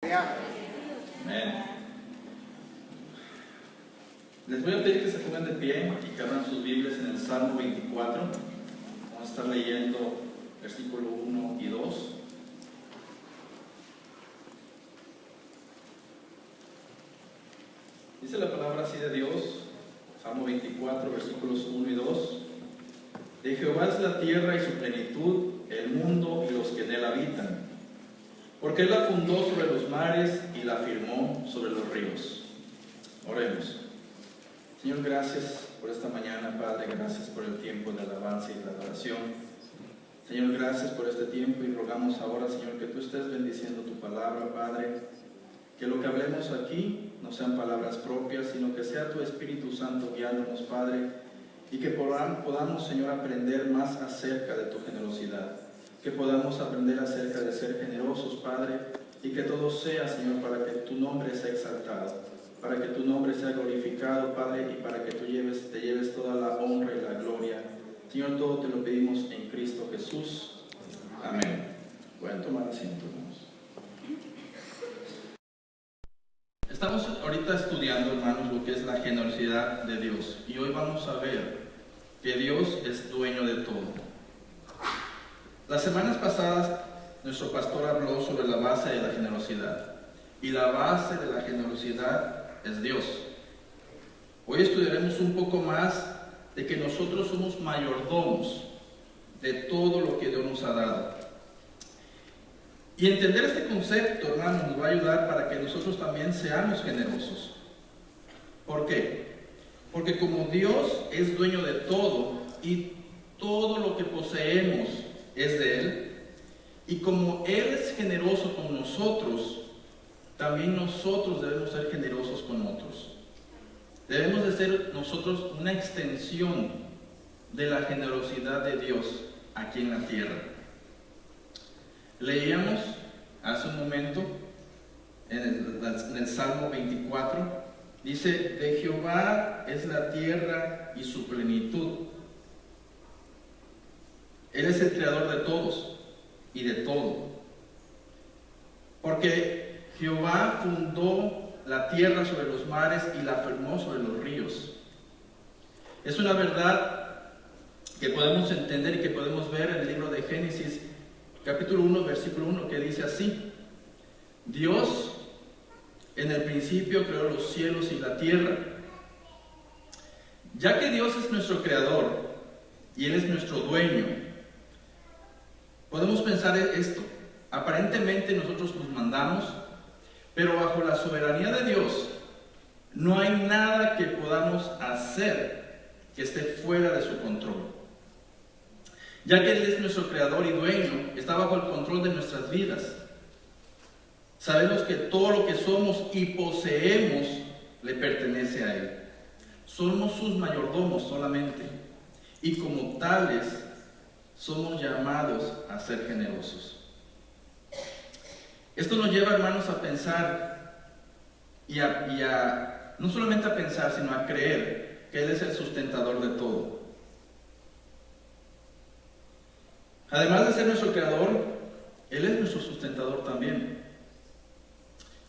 te amo. Amén. Les voy a pedir que se pongan de pie y que abran sus Biblias en el Salmo 24. Vamos a estar leyendo versículo 1 y 2. Dice la palabra así de Dios, Salmo 24, versículos 1 y 2. De Jehová es la tierra y su plenitud, el mundo y los que en él habitan. Porque él la fundó sobre los mares y la firmó sobre los ríos. Oremos. Señor, gracias por esta mañana, Padre. Gracias por el tiempo de alabanza y de adoración. Señor, gracias por este tiempo y rogamos ahora, Señor, que tú estés bendiciendo tu palabra, Padre. Que lo que hablemos aquí no sean palabras propias, sino que sea tu Espíritu Santo guiándonos, Padre, y que podamos, Señor, aprender más acerca de tu generosidad, que podamos aprender acerca de ser generosos, Padre, y que todo sea, Señor, para que tu nombre sea exaltado, para que tu nombre sea glorificado, Padre, y para que tú te lleves toda la honra y la gloria. Señor, todo te lo pedimos en Cristo Jesús. Amén. Pueden tomar asiento, hermanos. Estamos ahorita estudiando, hermanos, lo que es la generosidad de Dios. Y hoy vamos a ver que Dios es dueño de todo. Las semanas pasadas, nuestro pastor habló sobre la base de la generosidad. Y la base de la generosidad es Dios. Hoy estudiaremos un poco más de que nosotros somos mayordomos de todo lo que Dios nos ha dado. Y entender este concepto, hermanos, nos va a ayudar para que nosotros también seamos generosos. ¿Por qué? Porque como Dios es dueño de todo y todo lo que poseemos es de Él, y como Él es generoso con nosotros, también nosotros debemos ser generosos con otros. Debemos de ser nosotros una extensión de la generosidad de Dios aquí en la tierra. Leíamos hace un momento en el Salmo 24, dice, de Jehová es la tierra y su plenitud. Él es el creador de todos y de todo. Porque Jehová fundó la tierra sobre los mares y la firmó sobre los ríos. Es una verdad que podemos entender y que podemos ver en el libro de Génesis, capítulo 1, versículo 1, que dice así: Dios en el principio creó los cielos y la tierra. Ya que Dios es nuestro creador y Él es nuestro dueño, podemos pensar esto. Aparentemente nosotros nos mandamos, pero bajo la soberanía de Dios no hay nada que podamos hacer que esté fuera de su control. Ya que Él es nuestro creador y dueño, está bajo el control de nuestras vidas. Sabemos que todo lo que somos y poseemos le pertenece a Él. Somos sus mayordomos solamente, y como tales somos llamados a ser generosos. Esto nos lleva, hermanos, a pensar y no solamente a pensar, sino a creer que Él es el sustentador de todo. Además de ser nuestro creador, Él es nuestro sustentador también.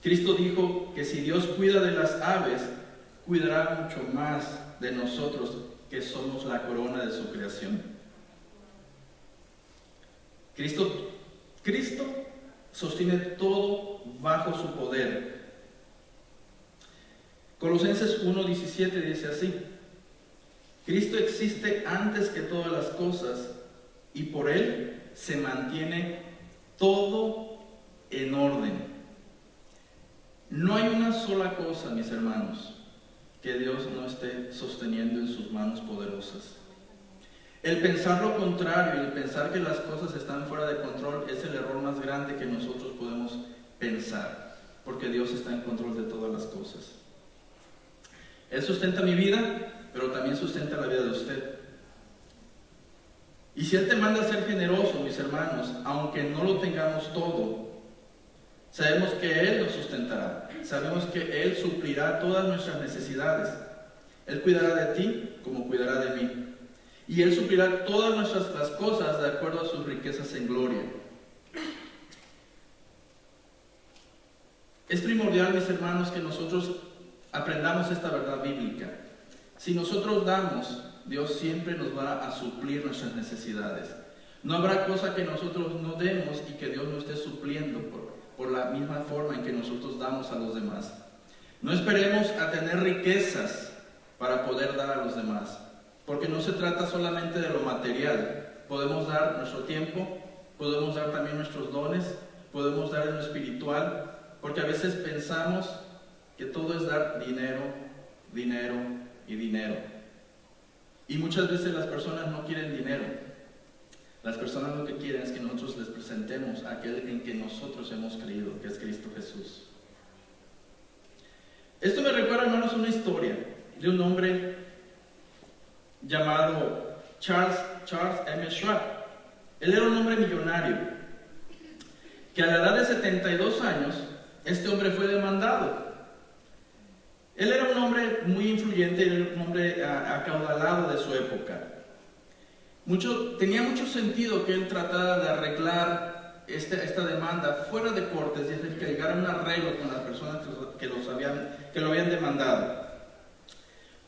Cristo dijo que si Dios cuida de las aves, cuidará mucho más de nosotros, que somos la corona de su creación. Cristo sostiene todo bajo su poder. Colosenses 1:17 dice así: Cristo existe antes que todas las cosas, y por Él se mantiene todo en orden. No hay una sola cosa, mis hermanos, que Dios no esté sosteniendo en sus manos poderosas. El pensar lo contrario, el pensar que las cosas están fuera de control, es el error más grande que nosotros podemos pensar, porque Dios está en control de todas las cosas. Él sustenta mi vida, pero también sustenta la vida de usted. Y si Él te manda a ser generoso, mis hermanos, aunque no lo tengamos todo, sabemos que Él nos sustentará. Sabemos que Él suplirá todas nuestras necesidades. Él cuidará de ti como cuidará de mí. Y Él suplirá todas las cosas de acuerdo a sus riquezas en gloria. Es primordial, mis hermanos, que nosotros aprendamos esta verdad bíblica. Si nosotros damos, Dios siempre nos va a suplir nuestras necesidades. No habrá cosa que nosotros no demos y que Dios no esté supliendo por la misma forma en que nosotros damos a los demás. No esperemos a tener riquezas para poder dar a los demás, porque no se trata solamente de lo material. Podemos dar nuestro tiempo, podemos dar también nuestros dones, podemos dar en lo espiritual, porque a veces pensamos que todo es dar dinero, dinero y dinero. Y muchas veces las personas no quieren dinero. Las personas lo que quieren es que nosotros les presentemos a aquel en que nosotros hemos creído, que es Cristo Jesús. Esto me recuerda, hermanos, una historia de un hombre llamado Charles M. Schwab. Él era un hombre millonario, que a la edad de 72 años, este hombre fue demandado. Él era un hombre muy influyente, era un hombre acaudalado de su época. Tenía mucho sentido que él tratara de arreglar esta demanda fuera de cortes, es decir, que llegara a un arreglo con las personas que lo habían demandado.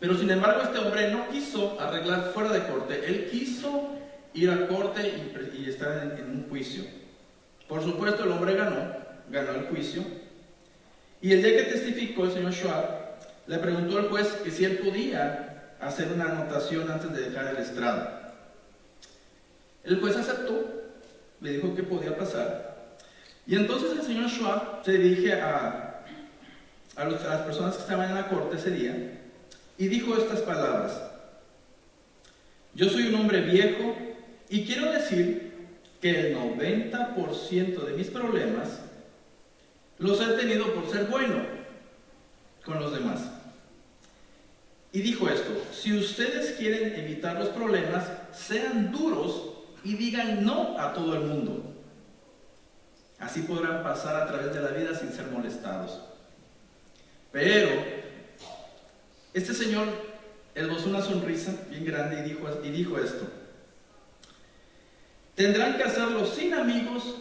Pero sin embargo este hombre no quiso arreglar fuera de corte, él quiso ir a corte y estar en un juicio. Por supuesto el hombre ganó el juicio, y el día que testificó el señor Schwab, le preguntó al juez que si él podía hacer una anotación antes de dejar el estrado. El juez aceptó, le dijo que podía pasar, y entonces el señor Schwab se dirige a las personas que estaban en la corte ese día y dijo estas palabras: yo soy un hombre viejo y quiero decir que el 90% de mis problemas los he tenido por ser bueno con los demás. Y dijo esto: si ustedes quieren evitar los problemas, sean duros y digan no a todo el mundo. Así podrán pasar a través de la vida sin ser molestados. Pero este señor esbozó una sonrisa bien grande y dijo esto: tendrán que hacerlo sin amigos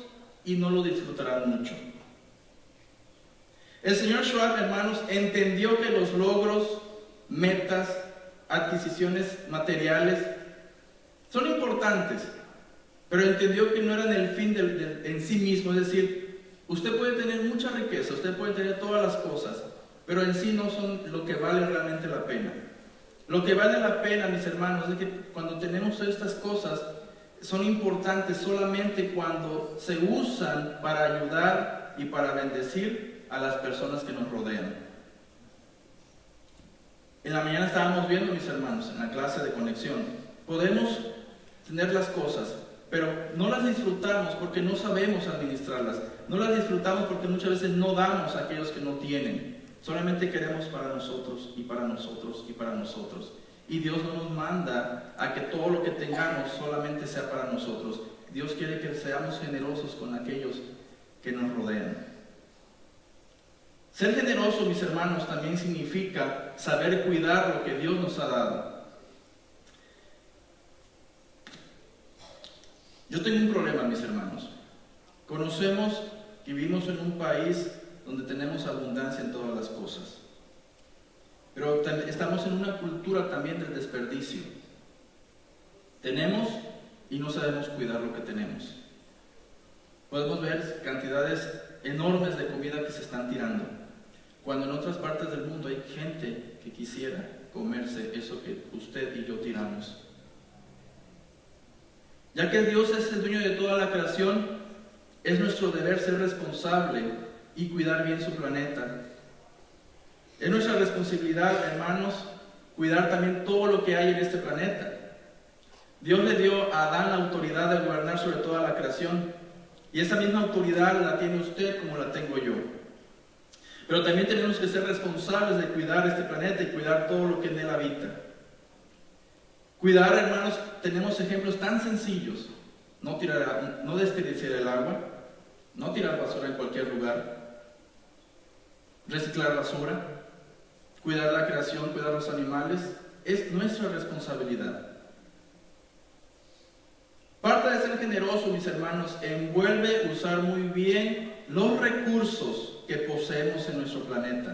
y no lo disfrutarán mucho. El señor Schwab, hermanos, entendió que los logros, metas, adquisiciones materiales son importantes, pero entendió que no eran el fin en sí mismo. Es decir, usted puede tener mucha riqueza, usted puede tener todas las cosas, pero en sí no son lo que vale realmente la pena. Lo que vale la pena, mis hermanos, es que cuando tenemos estas cosas, son importantes solamente cuando se usan para ayudar y para bendecir a las personas que nos rodean. En la mañana estábamos viendo, mis hermanos, en la clase de conexión, podemos tener las cosas, pero no las disfrutamos porque no sabemos administrarlas. No las disfrutamos porque muchas veces no damos a aquellos que no tienen. Solamente queremos para nosotros y para nosotros y para nosotros. Y Dios no nos manda a que todo lo que tengamos solamente sea para nosotros. Dios quiere que seamos generosos con aquellos que nos rodean. Ser generoso, mis hermanos, también significa saber cuidar lo que Dios nos ha dado. Yo tengo un problema, mis hermanos. Conocemos que vivimos en un país donde tenemos abundancia en todas las cosas. Pero estamos en una cultura también del desperdicio. Tenemos y no sabemos cuidar lo que tenemos. Podemos ver cantidades enormes de comida que se están tirando, cuando en otras partes del mundo hay gente que quisiera comerse eso que usted y yo tiramos. Ya que Dios es el dueño de toda la creación, es nuestro deber ser responsable y cuidar bien su planeta. Es nuestra responsabilidad, hermanos, cuidar también todo lo que hay en este planeta. Dios le dio a Adán la autoridad de gobernar sobre toda la creación, y esa misma autoridad la tiene usted como la tengo yo. Pero también tenemos que ser responsables de cuidar este planeta y cuidar todo lo que en él habita. Cuidar, hermanos, tenemos ejemplos tan sencillos: no desperdiciar el agua, no tirar basura en cualquier lugar, reciclar basura, cuidar la creación, cuidar los animales. Es nuestra responsabilidad. Parte de ser generoso, mis hermanos, envuelve usar muy bien los recursos que poseemos en nuestro planeta.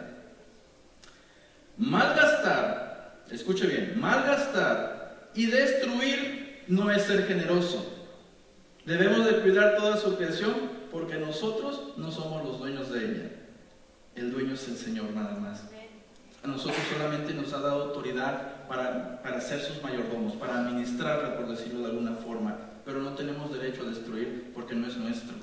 Malgastar, escuche bien, malgastar y destruir no es ser generoso. Debemos de cuidar toda su creación porque nosotros no somos los dueños de ella. El dueño es el Señor nada más. A nosotros solamente nos ha dado autoridad para ser sus mayordomos, para administrarla, por decirlo de alguna forma, pero no tenemos derecho a destruir porque no es nuestro.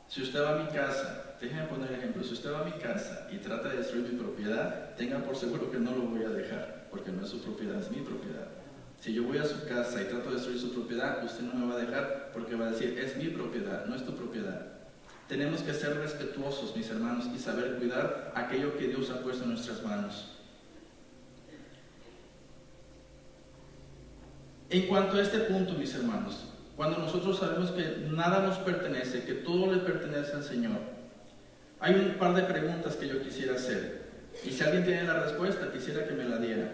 Si usted va a mi casa, déjenme poner ejemplo, si usted va a mi casa y trata de destruir mi propiedad, tenga por seguro que no lo voy a dejar, porque no es su propiedad, es mi propiedad. Si yo voy a su casa y trato de destruir su propiedad, usted no me va a dejar porque va a decir, es mi propiedad, no es tu propiedad. Tenemos que ser respetuosos, mis hermanos, y saber cuidar aquello que Dios ha puesto en nuestras manos. En cuanto a este punto, mis hermanos, cuando nosotros sabemos que nada nos pertenece, que todo le pertenece al Señor, hay un par de preguntas que yo quisiera hacer. Y si alguien tiene la respuesta, quisiera que me la diera.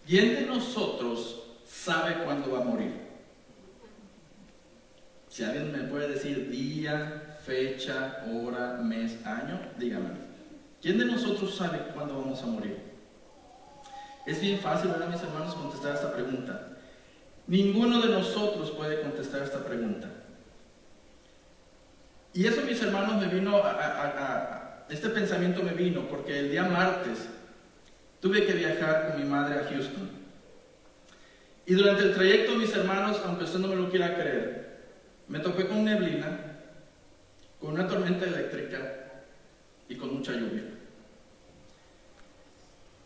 ¿Quién de nosotros sabe cuándo va a morir? Si alguien me puede decir día, fecha, hora, mes, año, dígame. ¿Quién de nosotros sabe cuándo vamos a morir? Es bien fácil, ¿verdad, mis hermanos, contestar esta pregunta? Ninguno de nosotros puede contestar esta pregunta. Y eso, mis hermanos, me vino este pensamiento me vino porque el día martes tuve que viajar con mi madre a Houston. Y durante el trayecto, mis hermanos, aunque usted no me lo quiera creer, me topé con neblina, con una tormenta eléctrica y con mucha lluvia.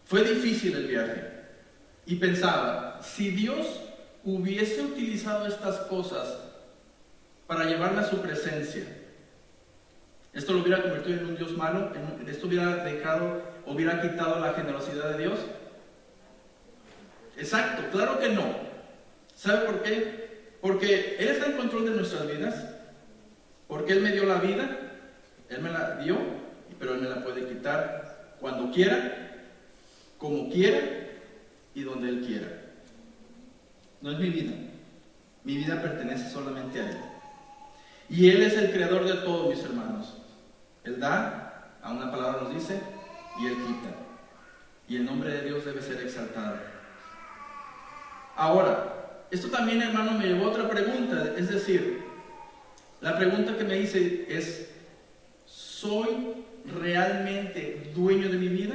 Fue difícil el viaje. Y pensaba, si Dios hubiese utilizado estas cosas para llevarme a su presencia, ¿esto lo hubiera convertido en un Dios malo? ¿Esto hubiera quitado la generosidad de Dios? Exacto, claro que no. ¿Sabe por qué? Porque Él está en control de nuestras vidas, porque Él me dio la vida, Él me la dio, pero Él me la puede quitar cuando quiera, como quiera y donde Él quiera. No es mi vida pertenece solamente a Él. Y Él es el creador de todo, mis hermanos. Él da, a una palabra nos dice, y Él quita. Y el nombre de Dios debe ser exaltado. Ahora, esto también, hermano, me llevó a otra pregunta. Es decir, la pregunta que me hice es, ¿soy realmente dueño de mi vida?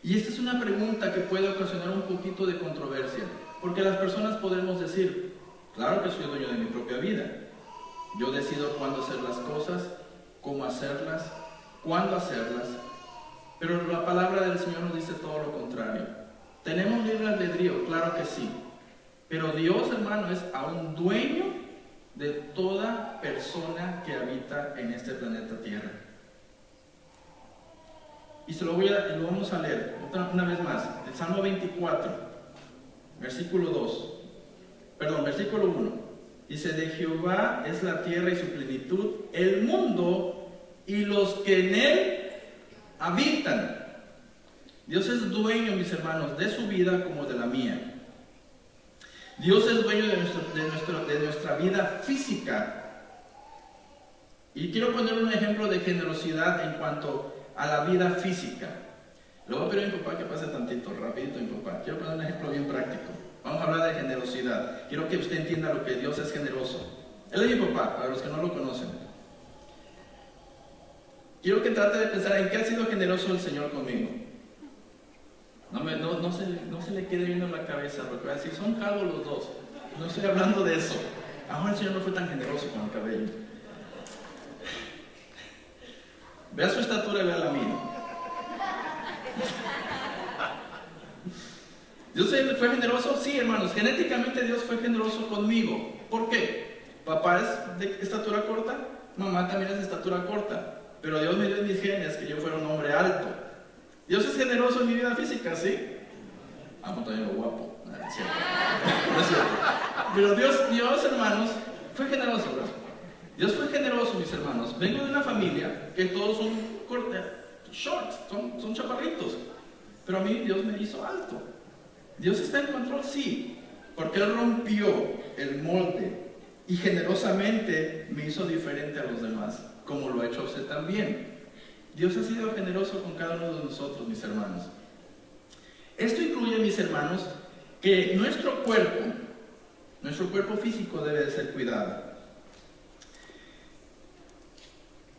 Y esta es una pregunta que puede ocasionar un poquito de controversia. Porque las personas podemos decir, claro que soy dueño de mi propia vida. Yo decido cuándo hacer las cosas, cómo hacerlas, cuándo hacerlas. Pero la palabra del Señor nos dice todo lo contrario. ¿Tenemos libre albedrío? Claro que sí. Pero Dios, hermano, es aún dueño de toda persona que habita en este planeta Tierra. Y lo vamos a leer una vez más. El Salmo 24, versículo 1. Dice, de Jehová es la tierra y su plenitud, el mundo y los que en él habitan. Dios es dueño, mis hermanos, de su vida como de la mía. Dios es dueño de nuestra vida física. Y quiero poner un ejemplo de generosidad en cuanto a la vida física. Le voy a pedir a mi papá que pase tantito, rapidito, mi papá. Quiero poner un ejemplo bien práctico. Vamos a hablar de generosidad. Quiero que usted entienda lo que Dios es generoso. Él es mi papá, para los que no lo conocen. Quiero que trate de pensar en qué ha sido generoso el Señor conmigo. No se le quede viendo en la cabeza, porque va a decir, son calvos los dos. No estoy hablando de eso. Ahora el Señor no fue tan generoso con el cabello. Vea su estatura y vea la mía. ¿Dios fue generoso? Sí, hermanos. Genéticamente Dios fue generoso conmigo. ¿Por qué? Papá es de estatura corta, mamá también es de estatura corta. Pero Dios me dio en mis genes que yo fuera un hombre alto. Dios es generoso en mi vida física, ¿sí? Amo también lo guapo. No es cierto. No es cierto. Pero Dios, hermanos, fue generoso, ¿verdad? Dios fue generoso, mis hermanos. Vengo de una familia que todos son shorts, son chaparritos. Pero a mí Dios me hizo alto. Dios está en control, sí, porque Él rompió el molde y generosamente me hizo diferente a los demás, como lo ha hecho usted también. Dios ha sido generoso con cada uno de nosotros, mis hermanos. Esto incluye, mis hermanos, que nuestro cuerpo físico debe de ser cuidado.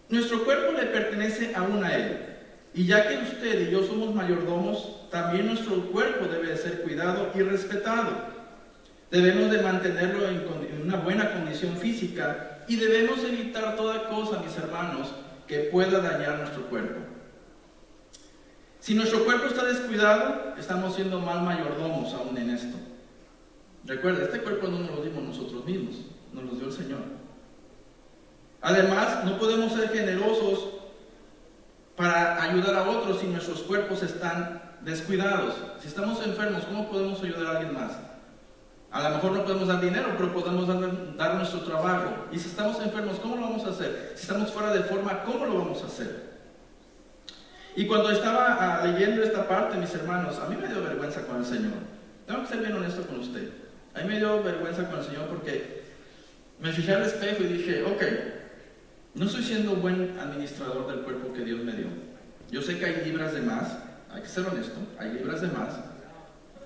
Nuestro cuerpo le pertenece aún a Él. Y ya que usted y yo somos mayordomos, también nuestro cuerpo debe de ser cuidado y respetado. Debemos de mantenerlo en una buena condición física y debemos evitar toda cosa, mis hermanos, que pueda dañar nuestro cuerpo. Si nuestro cuerpo está descuidado, estamos siendo mal mayordomos aún en esto. Recuerda, este cuerpo no nos lo dimos nosotros mismos, nos lo dio el Señor. Además, no podemos ser generosos para ayudar a otros si nuestros cuerpos están descuidados. Si estamos enfermos, ¿cómo podemos ayudar a alguien más? A lo mejor no podemos dar dinero, pero podemos dar nuestro trabajo. Y si estamos enfermos, ¿cómo lo vamos a hacer? Si estamos fuera de forma, ¿cómo lo vamos a hacer? Y cuando estaba leyendo esta parte, mis hermanos, a mí me dio vergüenza con el Señor. Tengo que ser bien honesto con usted. A mí me dio vergüenza con el Señor porque me fijé al espejo y dije, ok, no estoy siendo buen administrador del cuerpo que Dios me dio. Yo sé que hay libras de más, hay que ser honesto, hay libras de más.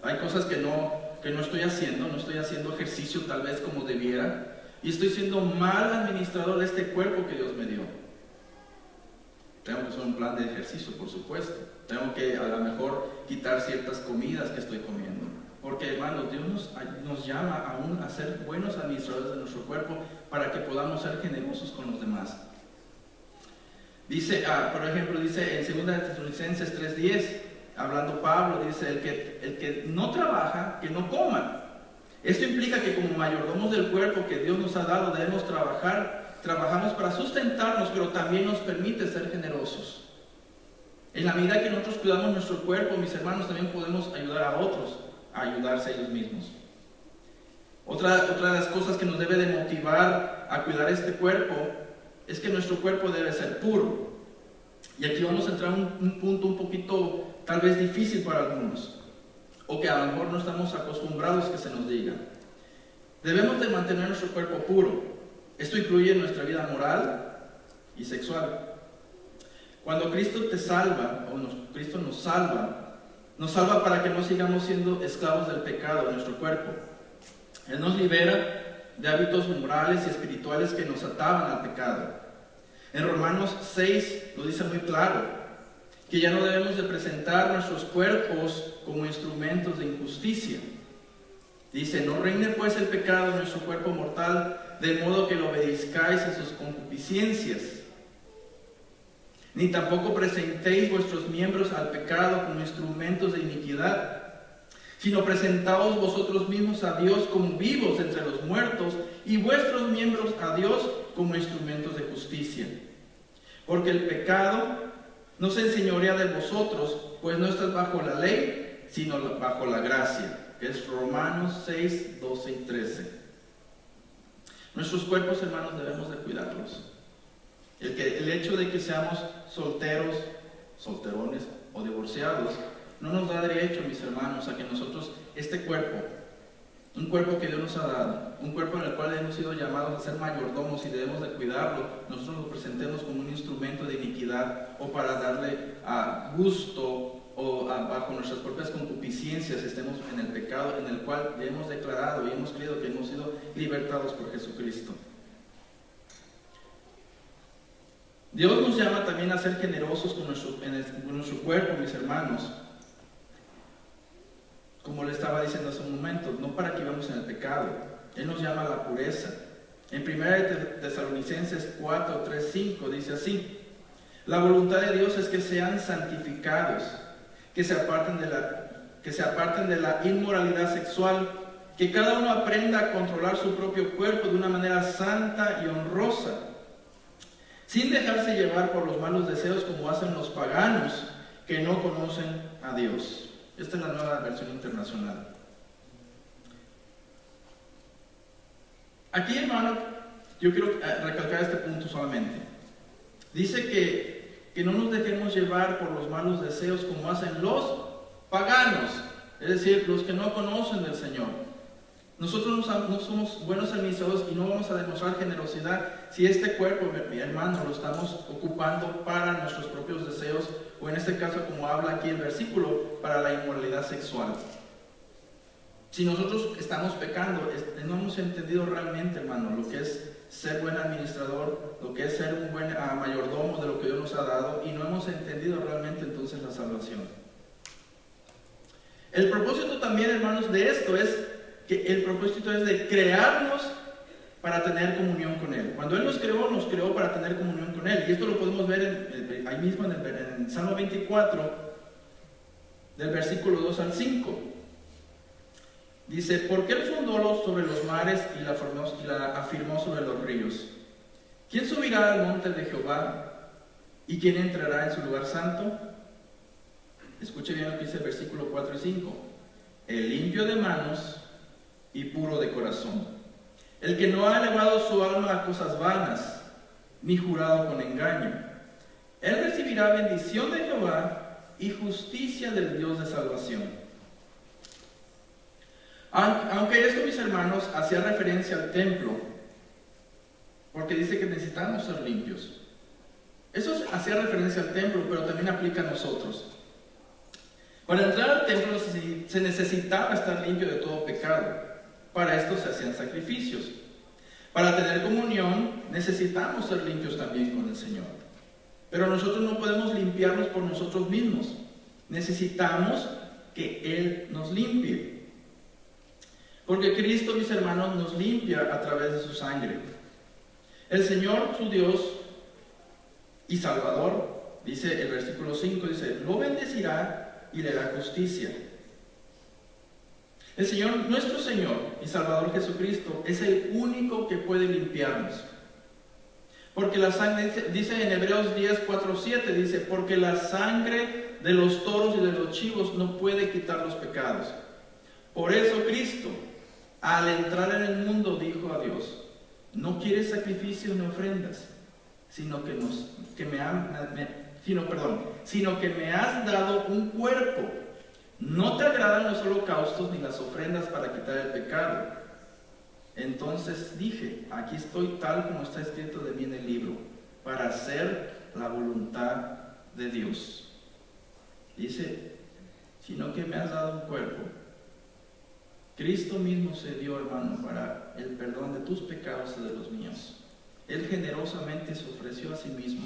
Hay cosas que no estoy haciendo, no estoy haciendo ejercicio tal vez como debiera, y estoy siendo mal administrador de este cuerpo que Dios me dio. Tengo que hacer un plan de ejercicio, por supuesto. Tengo que a lo mejor quitar ciertas comidas que estoy comiendo. Porque, hermanos, Dios nos llama aún a ser buenos administradores de nuestro cuerpo para que podamos ser generosos con los demás. Dice, por ejemplo, dice en 2 Tesalonicenses 3:10, hablando Pablo, dice, el que no trabaja, que no coma. Esto implica que como mayordomos del cuerpo que Dios nos ha dado, debemos trabajamos para sustentarnos, pero también nos permite ser generosos. En la medida que nosotros cuidamos nuestro cuerpo, mis hermanos, también podemos ayudar a otros a ayudarse a ellos mismos. Otra de las cosas que nos debe de motivar a cuidar este cuerpo es que nuestro cuerpo debe ser puro. Y aquí vamos a entrar a un punto un poquito tal vez difícil para algunos, o que a lo mejor no estamos acostumbrados que se nos diga. Debemos de mantener nuestro cuerpo puro. Esto incluye nuestra vida moral y sexual. Cuando Cristo te salva, Cristo nos salva para que no sigamos siendo esclavos del pecado de nuestro cuerpo. Él nos libera de hábitos morales y espirituales que nos ataban al pecado. En Romanos 6 lo dice muy claro, que ya no debemos de presentar nuestros cuerpos como instrumentos de injusticia. Dice, no reine pues el pecado en nuestro cuerpo mortal, de modo que lo obedezcáis en sus concupiscencias. Ni tampoco presentéis vuestros miembros al pecado como instrumentos de iniquidad, sino presentaos vosotros mismos a Dios como vivos entre los muertos, y vuestros miembros a Dios como instrumentos de justicia. Porque el pecado no se enseñorea de vosotros, pues no estás bajo la ley, sino bajo la gracia. Que es Romanos 6, 12 y 13. Nuestros cuerpos, hermanos, debemos de cuidarlos. El hecho de que seamos solteros, solterones o divorciados, no nos da derecho, mis hermanos, a que nosotros, este cuerpo, un cuerpo que Dios nos ha dado, un cuerpo en el cual hemos sido llamados a ser mayordomos y debemos de cuidarlo, nosotros lo presentemos como un instrumento de iniquidad o para darle a gusto o bajo nuestras propias concupiscencias estemos en el pecado en el cual ya hemos declarado y hemos creído que hemos sido libertados por Jesucristo. Dios nos llama también a ser generosos con nuestro cuerpo, mis hermanos. Como le estaba diciendo hace un momento, no para que vivamos en el pecado. Él nos llama a la pureza. En 1 Tesalonicenses 4, 3, 5 dice así: la voluntad de Dios es que sean santificados, que se aparten de la inmoralidad sexual, que cada uno aprenda a controlar su propio cuerpo de una manera santa y honrosa, sin dejarse llevar por los malos deseos como hacen los paganos que no conocen a Dios. Esta es la nueva versión internacional. Aquí, hermano, yo quiero recalcar este punto solamente. Dice que no nos dejemos llevar por los malos deseos como hacen los paganos, es decir, los que no conocen del Señor. Nosotros no somos buenos administradores y no vamos a demostrar generosidad si este cuerpo, mi hermano, lo estamos ocupando para nuestros propios deseos, o en este caso, como habla aquí el versículo, para la inmoralidad sexual. Si nosotros estamos pecando, no hemos entendido realmente, hermano, lo que es ser buen administrador, lo que es ser un buen mayordomo de lo que Dios nos ha dado, y no hemos entendido realmente entonces la salvación. El propósito también, hermanos, de esto es que el propósito es de crearnos para tener comunión con Él. Cuando Él nos creó para tener comunión con Él. Y esto lo podemos ver ahí mismo en el Salmo 24, del versículo 2 al 5. Dice: porque Él fundó sobre los mares y la afirmó sobre los ríos. ¿Quién subirá al monte de Jehová? ¿Y quién entrará en su lugar santo? Escuche bien lo que dice el versículo 4 y 5. El limpio de manos y puro de corazón, el que no ha elevado su alma a cosas vanas, ni jurado con engaño. Él recibirá bendición de Jehová y justicia del Dios de salvación. Aunque esto, mis hermanos, hacía referencia al templo, porque dice que necesitamos ser limpios. Eso hacía referencia al templo, pero también aplica a nosotros. Para entrar al templo se necesitaba estar limpio de todo pecado. Para esto se hacían sacrificios. Para tener comunión necesitamos ser limpios también con el Señor. Pero nosotros no podemos limpiarnos por nosotros mismos. Necesitamos que Él nos limpie. Porque Cristo, mis hermanos, nos limpia a través de su sangre. El Señor, su Dios y Salvador, dice el versículo 5, dice: lo bendecirá y le hará justicia. El Señor, nuestro Señor y Salvador Jesucristo, es el único que puede limpiarnos. Porque la sangre, dice en Hebreos 10, 4, 7, dice: porque la sangre de los toros y de los chivos no puede quitar los pecados. Por eso Cristo, al entrar en el mundo, dijo a Dios: no quieres sacrificios ni ofrendas, sino que me has dado un cuerpo. No te agradan los holocaustos ni las ofrendas para quitar el pecado. Entonces dije: aquí estoy, tal como está escrito de mí en el libro, para hacer la voluntad de Dios. Dice: sino que me has dado un cuerpo. Cristo mismo se dio, hermano, para el perdón de tus pecados y de los míos. Él generosamente se ofreció a sí mismo.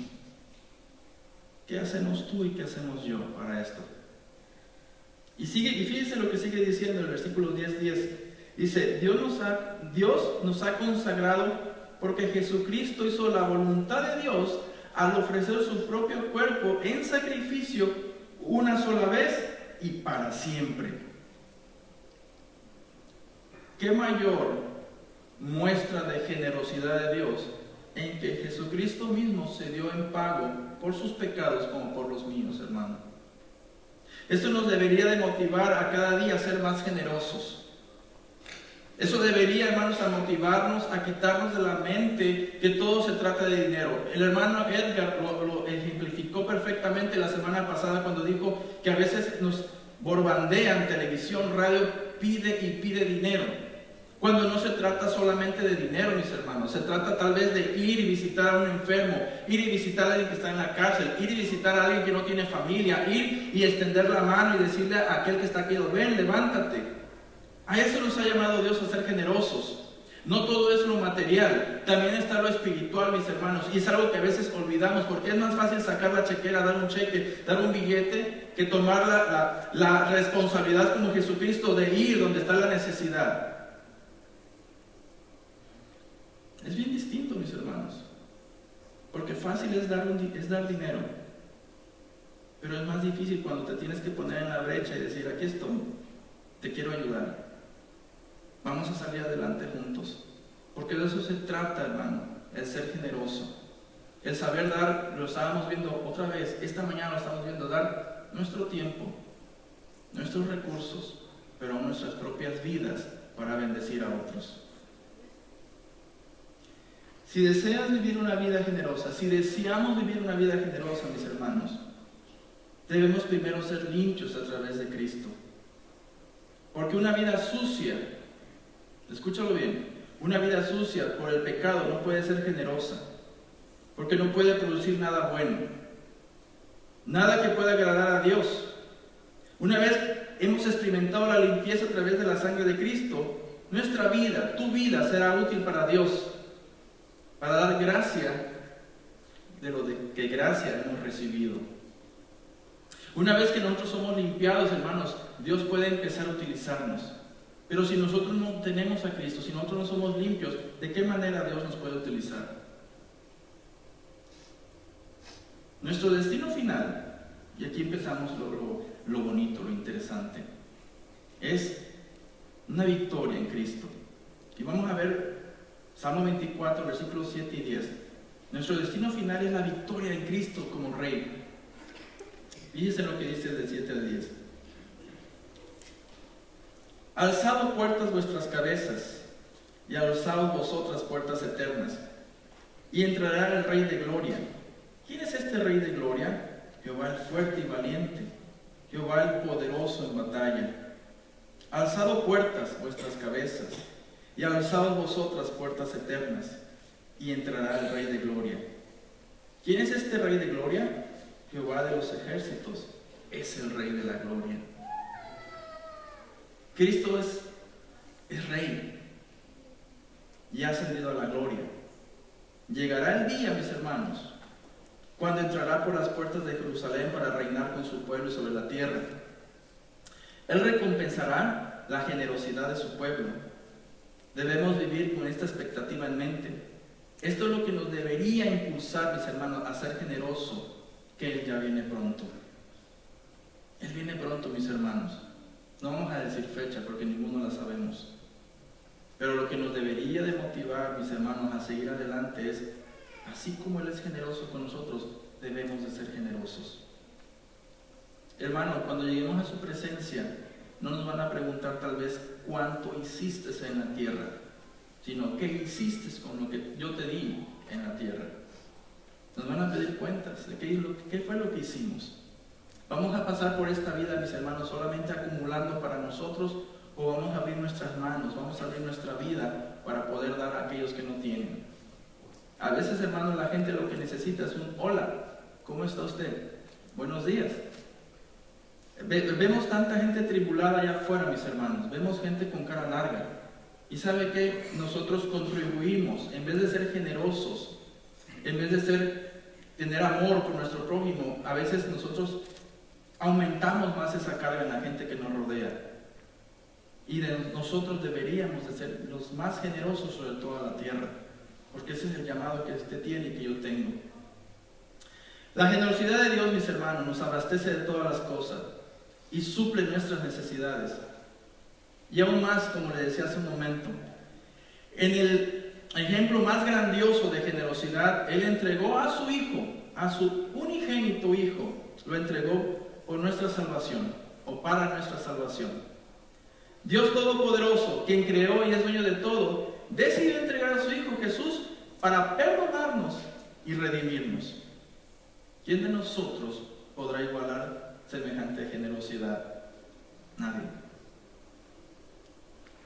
¿Qué hacemos tú y qué hacemos yo para esto? Y fíjense lo que sigue diciendo el versículo 10:10. Dice: Dios nos ha consagrado porque Jesucristo hizo la voluntad de Dios al ofrecer su propio cuerpo en sacrificio una sola vez y para siempre. ¿Qué mayor muestra de generosidad de Dios en que Jesucristo mismo se dio en pago por sus pecados como por los míos, hermano? Esto nos debería de motivar a cada día a ser más generosos. Eso debería, hermanos, a motivarnos a quitarnos de la mente que todo se trata de dinero. El hermano Edgar lo ejemplificó perfectamente la semana pasada cuando dijo que a veces nos borbandean televisión, radio, pide y pide dinero. Cuando no se trata solamente de dinero, mis hermanos, se trata tal vez de ir y visitar a un enfermo, ir y visitar a alguien que está en la cárcel, ir y visitar a alguien que no tiene familia, ir y extender la mano y decirle a aquel que está aquí: ven, levántate. A eso nos ha llamado Dios, a ser generosos. No todo es lo material, también está lo espiritual, mis hermanos, y es algo que a veces olvidamos, porque es más fácil sacar la chequera, dar un cheque, dar un billete, que tomar la responsabilidad como Jesucristo de ir donde está la necesidad. Es bien distinto, mis hermanos, porque fácil es dar dinero, pero es más difícil cuando te tienes que poner en la brecha y decir: aquí estoy, te quiero ayudar, vamos a salir adelante juntos, porque de eso se trata, hermano, el ser generoso, el saber dar. Lo estábamos viendo otra vez, esta mañana lo estamos viendo, dar nuestro tiempo, nuestros recursos, pero nuestras propias vidas para bendecir a otros. Si deseas vivir una vida generosa, si deseamos vivir una vida generosa, mis hermanos, debemos primero ser limpios a través de Cristo. Porque una vida sucia Escúchalo bien. Una vida sucia por el pecado no puede ser generosa, porque no puede producir nada bueno, nada que pueda agradar a Dios. Una vez hemos experimentado la limpieza a través de la sangre de Cristo, nuestra vida, tu vida, será útil para Dios, para dar gracia de lo que gracia hemos recibido. Una vez que nosotros somos limpiados, hermanos, Dios puede empezar a utilizarnos. Pero si nosotros no tenemos a Cristo, si nosotros no somos limpios, ¿de qué manera Dios nos puede utilizar? Nuestro destino final, y aquí empezamos lo bonito, lo interesante, es una victoria en Cristo. Y vamos a ver Salmo 24, versículos 7 y 10. Nuestro destino final es la victoria en Cristo como Rey. Fíjense lo que dice del 7 al 10. Alzad puertas vuestras cabezas, y alzaos vosotras puertas eternas, y entrará el Rey de gloria. ¿Quién es este Rey de gloria? Jehová el fuerte y valiente, Jehová el poderoso en batalla. Alzad puertas vuestras cabezas, y alzaos vosotras puertas eternas, y entrará el Rey de gloria. ¿Quién es este Rey de gloria? Jehová de los ejércitos, es el Rey de la gloria. Cristo es Rey y ha ascendido a la gloria. Llegará el día, mis hermanos, cuando entrará por las puertas de Jerusalén para reinar con su pueblo sobre la tierra. Él recompensará la generosidad de su pueblo. Debemos vivir con esta expectativa en mente. Esto es lo que nos debería impulsar, mis hermanos, a ser generosos, que Él ya viene pronto. Él viene pronto, mis hermanos. No vamos a decir fecha porque ninguno la sabemos. Pero lo que nos debería de motivar, mis hermanos, a seguir adelante es, así como Él es generoso con nosotros, debemos de ser generosos. Hermano, cuando lleguemos a su presencia, no nos van a preguntar tal vez cuánto hiciste en la tierra, sino qué hiciste con lo que yo te di en la tierra. Nos van a pedir cuentas de qué fue lo que hicimos. ¿Vamos a pasar por esta vida, mis hermanos, solamente acumulando para nosotros, o vamos a abrir nuestras manos, vamos a abrir nuestra vida para poder dar a aquellos que no tienen? A veces, hermanos, la gente lo que necesita es un hola, ¿cómo está usted? Buenos días. Vemos tanta gente tribulada allá afuera, mis hermanos, vemos gente con cara larga. Y ¿sabe qué? Nosotros contribuimos, en vez de ser generosos, en vez de tener amor por nuestro prójimo, a veces nosotros aumentamos más esa carga en la gente que nos rodea. Y nosotros deberíamos de ser los más generosos sobre toda la tierra, porque ese es el llamado que usted tiene y que yo tengo. La generosidad de Dios, mis hermanos, nos abastece de todas las cosas y suple nuestras necesidades. Y aún más, como le decía hace un momento, en el ejemplo más grandioso de generosidad, Él entregó a su Hijo, a su unigénito Hijo, lo entregó por nuestra salvación, o para nuestra salvación. Dios Todopoderoso, quien creó y es dueño de todo, decidió entregar a su Hijo Jesús para perdonarnos y redimirnos. ¿Quién de nosotros podrá igualar semejante generosidad? Nadie.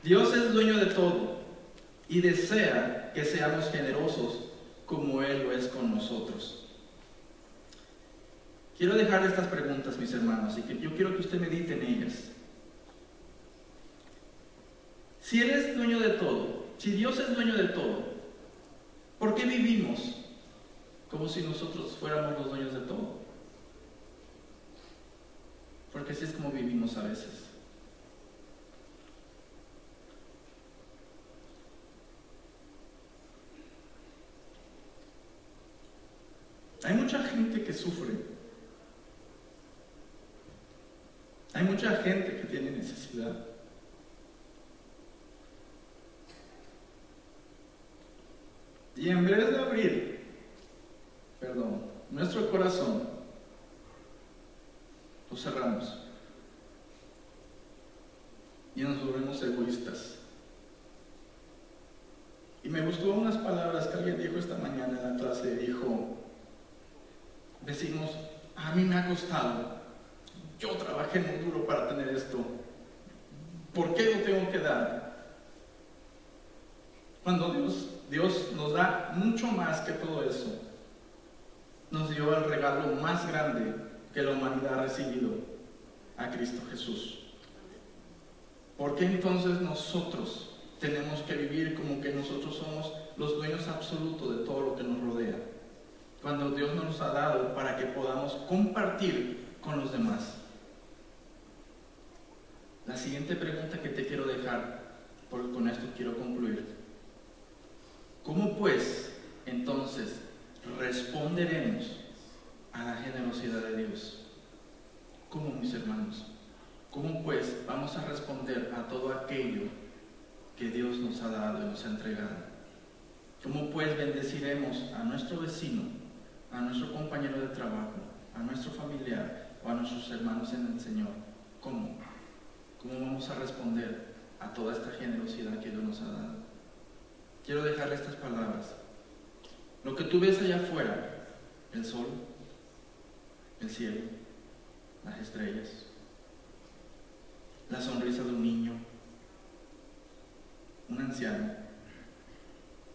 Dios es dueño de todo y desea que seamos generosos como Él lo es con nosotros. Quiero dejarle estas preguntas, mis hermanos, y que yo quiero que usted medite en ellas. Si Él es dueño de todo, si Dios es dueño de todo, ¿por qué vivimos como si nosotros fuéramos los dueños de todo? Porque así es como vivimos a veces. Hay mucha gente que sufre. Hay mucha gente que tiene necesidad. Y en vez de abrir, nuestro corazón, lo cerramos. Y nos volvemos egoístas. Y me gustó unas palabras que alguien dijo esta mañana en la clase. Dijo, decimos, a mí me ha costado. Yo trabajé muy duro para tener esto. ¿Por qué lo tengo que dar? Cuando Dios nos da mucho más que todo eso, nos dio el regalo más grande que la humanidad ha recibido, a Cristo Jesús. ¿Por qué entonces nosotros tenemos que vivir como que nosotros somos los dueños absolutos de todo lo que nos rodea, cuando Dios nos ha dado para que podamos compartir con los demás? La siguiente pregunta que te quiero dejar, porque con esto quiero concluir: ¿cómo pues entonces responderemos a la generosidad de Dios? ¿Cómo, mis hermanos? ¿Cómo pues vamos a responder a todo aquello que Dios nos ha dado y nos ha entregado? ¿Cómo pues bendeciremos a nuestro vecino, a nuestro compañero de trabajo, a nuestro familiar o a nuestros hermanos en el Señor? ¿Cómo? ¿Cómo vamos a responder a toda esta generosidad que Dios nos ha dado? Quiero dejarle estas palabras. Lo que tú ves allá afuera, el sol, el cielo, las estrellas, la sonrisa de un niño, un anciano,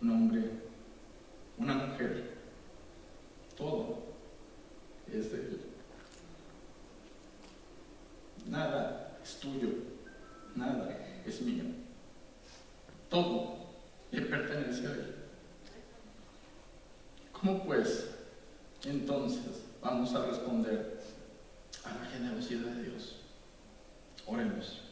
un hombre, una mujer, todo es de Él. Nada es tuyo, nada es mío. Todo le pertenece a Él. ¿Cómo pues entonces vamos a responder a la generosidad de Dios? Oremos.